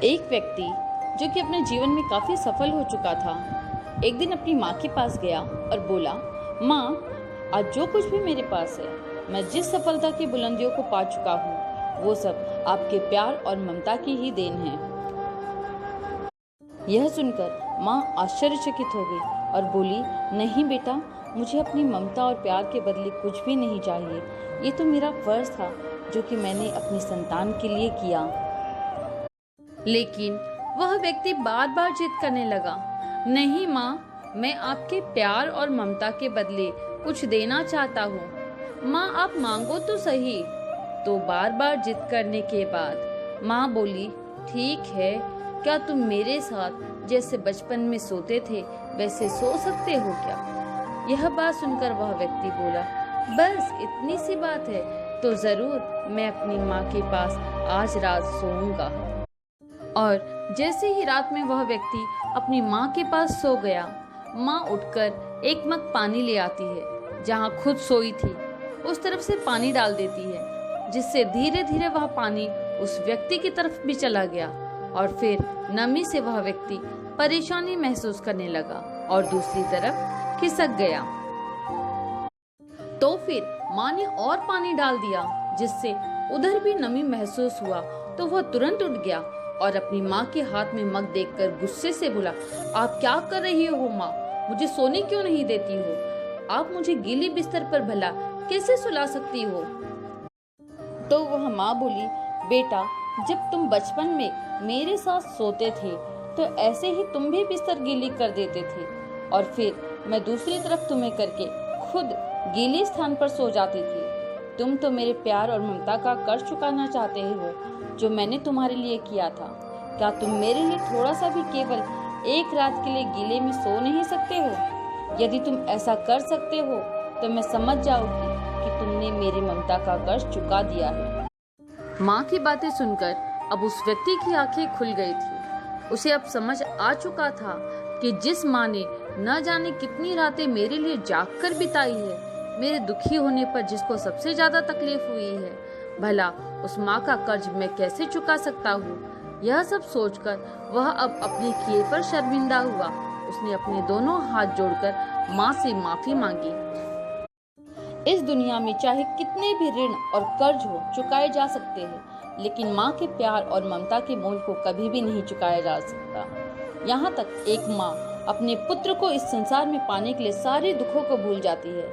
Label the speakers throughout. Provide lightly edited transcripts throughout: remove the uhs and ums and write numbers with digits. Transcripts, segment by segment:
Speaker 1: एक व्यक्ति जो कि अपने जीवन में काफ़ी सफल हो चुका था, एक दिन अपनी माँ के पास गया और बोला, माँ, आज जो कुछ भी मेरे पास है, मैं जिस सफलता की बुलंदियों को पा चुका हूँ, वो सब आपके प्यार और ममता की ही देन है। यह सुनकर माँ आश्चर्यचकित हो गई और बोली, नहीं बेटा, मुझे अपनी ममता और प्यार के बदले कुछ भी नहीं चाहिए। ये तो मेरा फर्ज था जो कि मैंने अपनी संतान के लिए किया। लेकिन वह व्यक्ति बार बार जिद करने लगा, नहीं माँ, मैं आपके प्यार और ममता के बदले कुछ देना चाहता हूँ। माँ, आप मांगो तो सही। तो बार बार जिद करने के बाद माँ बोली, ठीक है, क्या तुम मेरे साथ जैसे बचपन में सोते थे वैसे सो सकते हो क्या? यह बात सुनकर वह व्यक्ति बोला, बस इतनी सी बात है तो जरूर मैं अपनी माँ के पास आज रात सोऊंगा। और जैसे ही रात में वह व्यक्ति अपनी माँ के पास सो गया, माँ उठकर एक मग पानी ले आती है। जहाँ खुद सोई थी उस तरफ से पानी डाल देती है, जिससे धीरे धीरे वह पानी उस व्यक्ति की तरफ भी चला गया और फिर नमी से वह व्यक्ति परेशानी महसूस करने लगा और दूसरी तरफ खिसक गया। तो फिर माँ ने और पानी डाल दिया, जिससे उधर भी नमी महसूस हुआ। तो वह तुरंत उठ गया और अपनी माँ के हाथ में मग देखकर गुस्से से बोला, आप क्या कर रही हो माँ? मुझे सोने क्यों नहीं देती हो? आप मुझे गीली बिस्तर पर भला कैसे सुला सकती हो? तो वह माँ बोली, बेटा, जब तुम बचपन में मेरे साथ सोते थे तो ऐसे ही तुम भी बिस्तर गीली कर देते थे और फिर मैं दूसरी तरफ तुम्हें करके खुद गीले स्थान पर सो जाती थी। तुम तो मेरे प्यार और ममता का कर्ज चुकाना चाहते हो जो मैंने तुम्हारे लिए किया था। क्या तुम मेरे लिए थोड़ा सा भी केवल एक रात के लिए गीले में सो नहीं सकते हो? यदि तुम ऐसा कर सकते हो तो मैं समझ जाऊंगी कि तुमने मेरी ममता का कर्ज चुका दिया है। माँ की बातें सुनकर अब उस व्यक्ति की आंखें खुल गई थी। उसे अब समझ आ चुका था कि जिस माँ ने न जाने कितनी रातें मेरे लिए जागकर बिताई है, मेरे दुखी होने पर जिसको सबसे ज्यादा तकलीफ हुई है, भला उस माँ का कर्ज मैं कैसे चुका सकता हूँ। यह सब सोचकर वह अब अपने किए पर शर्मिंदा हुआ। उसने अपने दोनों हाथ जोड़कर माँ से माफी मांगी। इस दुनिया में चाहे कितने भी ऋण और कर्ज हो चुकाए जा सकते हैं, लेकिन माँ के प्यार और ममता के मोल को कभी भी नहीं चुकाया जा सकता। यहाँ तक एक माँ अपने पुत्र को इस संसार में पाने के लिए सारे दुखों को भूल जाती है।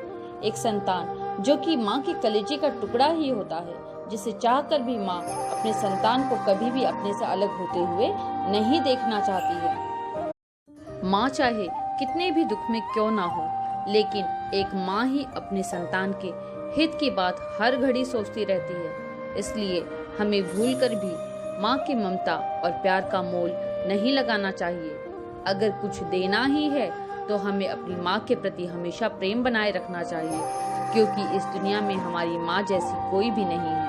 Speaker 1: एक संतान जो कि माँ के कलेजे का टुकड़ा ही होता है, जिसे चाहकर भी माँ अपने संतान को कभी भी अपने से अलग होते हुए नहीं देखना चाहती है। माँ चाहे कितने भी दुख में क्यों ना हो, लेकिन एक माँ ही अपने संतान के हित की बात हर घड़ी सोचती रहती है। इसलिए हमें भूलकर भी माँ की ममता और प्यार का मोल नहीं लगाना चाहिए। अगर कुछ देना ही है तो हमें अपनी माँ के प्रति हमेशा प्रेम बनाए रखना चाहिए, क्योंकि इस दुनिया में हमारी माँ जैसी कोई भी नहीं है।